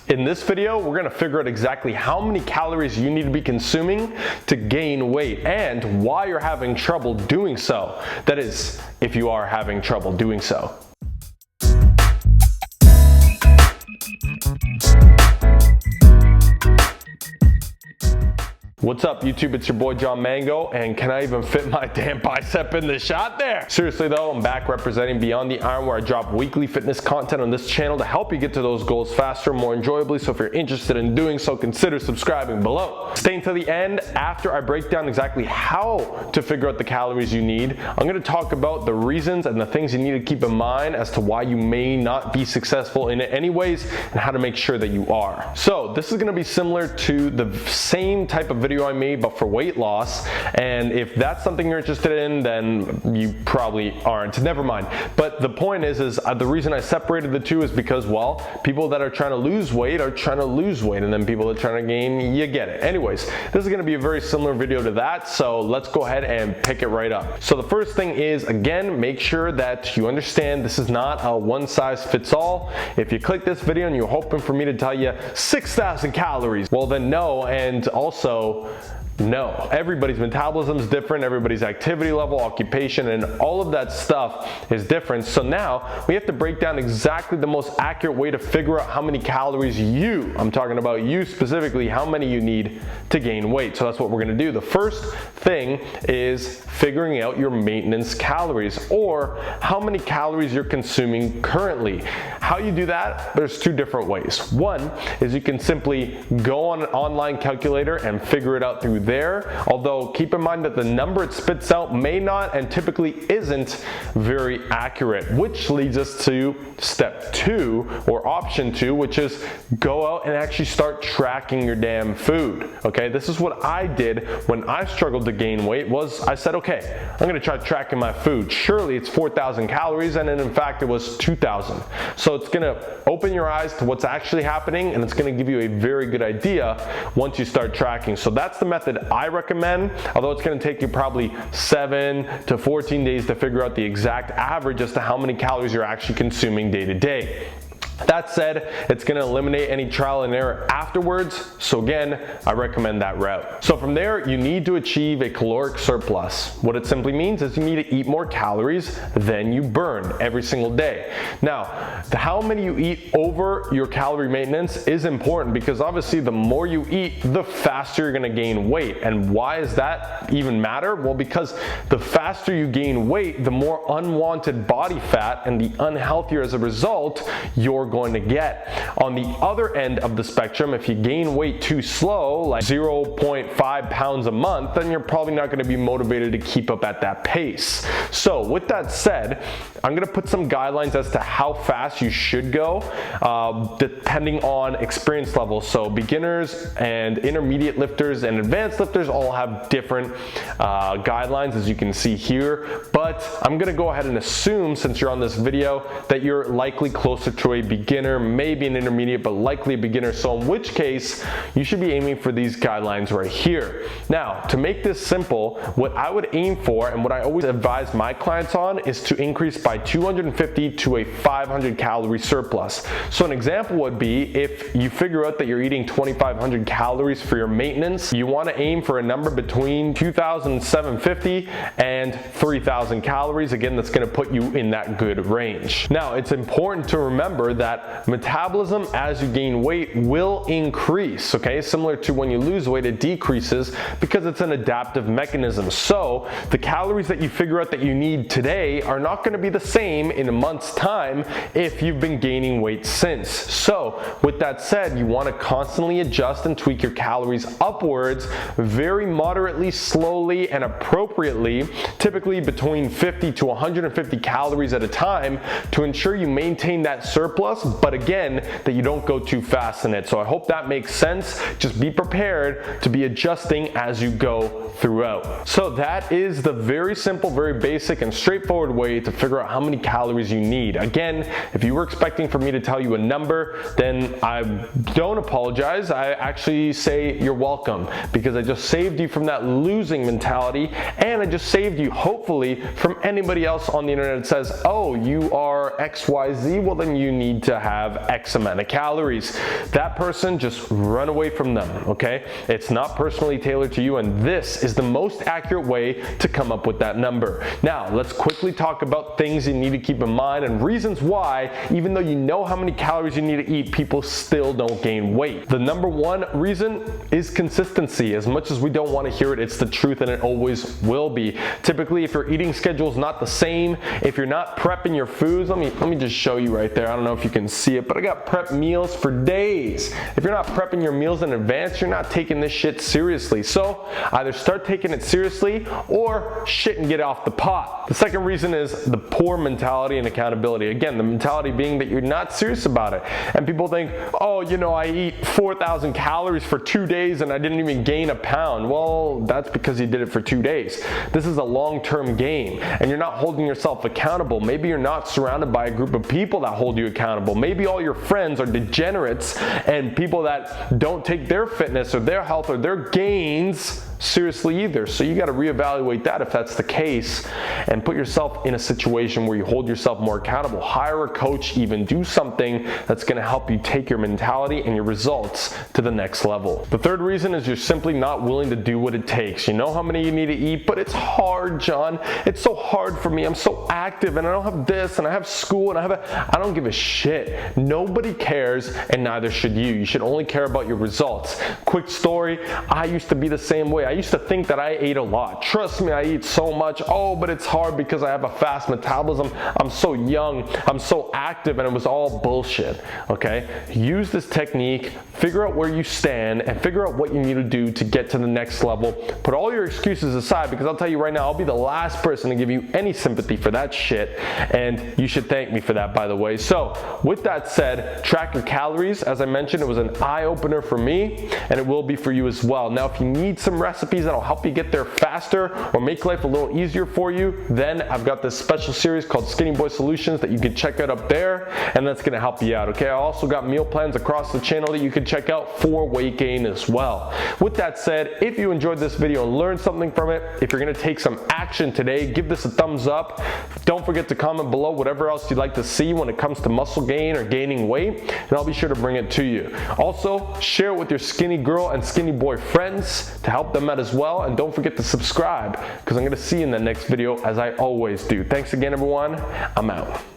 In this video, we're gonna figure out exactly how many calories you need to be consuming to gain weight and why you're having trouble doing so. That is, if you are having trouble doing so. What's up YouTube, it's your boy John Mango, and can I even fit my damn bicep in the shot there? Seriously though, I'm back representing Beyond the Iron, where I drop weekly fitness content on this channel to help you get to those goals faster, more enjoyably. So if you're interested in doing so, consider subscribing below. Stay until the end. After I break down exactly how to figure out the calories you need, I'm gonna talk about the reasons and the things you need to keep in mind as to why you may not be successful in it anyways, and how to make sure that you are. So this is gonna be similar to the same type of video I made, but for weight loss. And if that's something you're interested in, then you probably aren't. Never mind. But the point is the reason I separated the two is because, well, people that are trying to lose weight are trying to lose weight, and then people that are trying to gain, you get it. Anyways, this is going to be a very similar video to that, so let's go ahead and pick it right up. So the first thing is, again, make sure that you understand this is not a one size fits all. If you click this video and you're hoping for me to tell you 6,000 calories, well then no, and also no. Everybody's metabolism is different, everybody's activity level, occupation, and all of that stuff is different. So now we have to break down exactly the most accurate way to figure out how many calories I'm talking about you specifically, how many you need to gain weight. So that's what we're gonna do. The first thing is figuring out your maintenance calories, or how many calories you're consuming currently. How you do that, there's two different ways. One is you can simply go on an online calculator and figure it out through there, although keep in mind that the number it spits out may not and typically isn't very accurate, which leads us to step 2, or option 2, which is go out and actually start tracking your damn food. Okay, this is what I did when I struggled to gain weight. Was I said, okay, I'm gonna try tracking my food. Surely it's 4,000 calories, and then in fact it was 2,000. So it's gonna open your eyes to what's actually happening, and it's gonna give you a very good idea once you start tracking. So that's the method I recommend, although it's going to take you probably 7 to 14 days to figure out the exact average as to how many calories you're actually consuming day to day. That said, it's going to eliminate any trial and error afterwards, so again, I recommend that route. So from there, you need to achieve a caloric surplus. What it simply means is you need to eat more calories than you burn every single day. Now, how many you eat over your calorie maintenance is important, because obviously the more you eat, the faster you're going to gain weight. And why does that even matter? Well, because the faster you gain weight, the more unwanted body fat and the unhealthier as a result you're going to get. On the other end of the spectrum, if you gain weight too slow, like 0.5 pounds a month, then you're probably not going to be motivated to keep up at that pace. So with that said, I'm going to put some guidelines as to how fast you should go, depending on experience level. So beginners and intermediate lifters and advanced lifters all have different guidelines, as you can see here, but I'm going to go ahead and assume, since you're on this video, that you're likely closer to a beginner, maybe an intermediate, but likely a beginner. So in which case, you should be aiming for these guidelines right here. Now, to make this simple, what I would aim for, and what I always advise my clients on, is to increase by 250 to a 500 calorie surplus. So an example would be, if you figure out that you're eating 2,500 calories for your maintenance, you want to aim for a number between 2,750 and 3,000 calories. Again, that's going to put you in that good range. Now, it's important to remember that metabolism as you gain weight will increase, okay? Similar to when you lose weight, it decreases because it's an adaptive mechanism. So the calories that you figure out that you need today are not going to be the same in a month's time if you've been gaining weight since. So with that said, you want to constantly adjust and tweak your calories upwards very moderately, slowly, and appropriately, typically between 50 to 150 calories at a time, to ensure you maintain that surplus, but again, that you don't go too fast in it. So I hope that makes sense. Just be prepared to be adjusting as you go throughout. So that is the very simple, very basic, and straightforward way to figure out how many calories you need. Again, if you were expecting for me to tell you a number, then I don't apologize. I actually say you're welcome, because I just saved you from that losing mentality, and I just saved you, hopefully, from anybody else on the internet that says, oh, you are XYZ, well then you need to have X amount of calories. That person, just run away from them, okay? It's not personally tailored to you, and this is the most accurate way to come up with that number. Now, let's quickly talk about things you need to keep in mind and reasons why, even though you know how many calories you need to eat, people still don't gain weight. The number one reason is consistency. As much as we don't want to hear it, it's the truth, and it always will be. Typically, if your eating schedule is not the same, if you're not prepping your foods, let me just show you right there. I don't know if you can see it, but I got prep meals for days. If you're not prepping your meals in advance, you're not taking this shit seriously. So either start taking it seriously or shit and get off the pot. The second reason is the poor mentality and accountability. Again, the mentality being that you're not serious about it. And people think, oh, you know, I eat 4,000 calories for 2 days and I didn't even gain a pound. Well, that's because you did it for 2 days. This is a long-term game, and you're not holding yourself accountable. Maybe you're not surrounded by a group of people that hold you accountable. Maybe all your friends are degenerates and people that don't take their fitness or their health or their gains seriously either. So you got to reevaluate that if that's the case, and put yourself in a situation where you hold yourself more accountable. Hire a coach, even do something that's going to help you take your mentality and your results to the next level. The third reason is you're simply not willing to do what it takes. You know how many you need to eat, but it's hard, John. It's so hard for me. I'm so active and I don't have this and I have school and I don't give a shit. Nobody cares, and neither should you. You should only care about your results. Quick story, I used to be the same way. I used to think that I ate a lot. Trust me, I eat so much. Oh, but it's hard because I have a fast metabolism. I'm so young, I'm so active, and it was all bullshit, okay? Use this technique, figure out where you stand, and figure out what you need to do to get to the next level. Put all your excuses aside, because I'll tell you right now, I'll be the last person to give you any sympathy for that shit, and you should thank me for that, by the way. So, with that said, track your calories. As I mentioned, it was an eye-opener for me, and it will be for you as well. Now, if you need some recipes that'll help you get there faster or make life a little easier for you, then I've got this special series called Skinny Boy Solutions that you can check out up there, and that's gonna help you out, okay? I also got meal plans across the channel that you can check out for weight gain as well. With that said, if you enjoyed this video and learned something from it, if you're gonna take some action today, give this a thumbs up. Don't forget to comment below whatever else you'd like to see when it comes to muscle gain or gaining weight, and I'll be sure to bring it to you. Also, share it with your skinny girl and skinny boy friends to help them out as well, and don't forget to subscribe, because I'm going to see you in the next video as I always do. Thanks again, everyone. I'm out.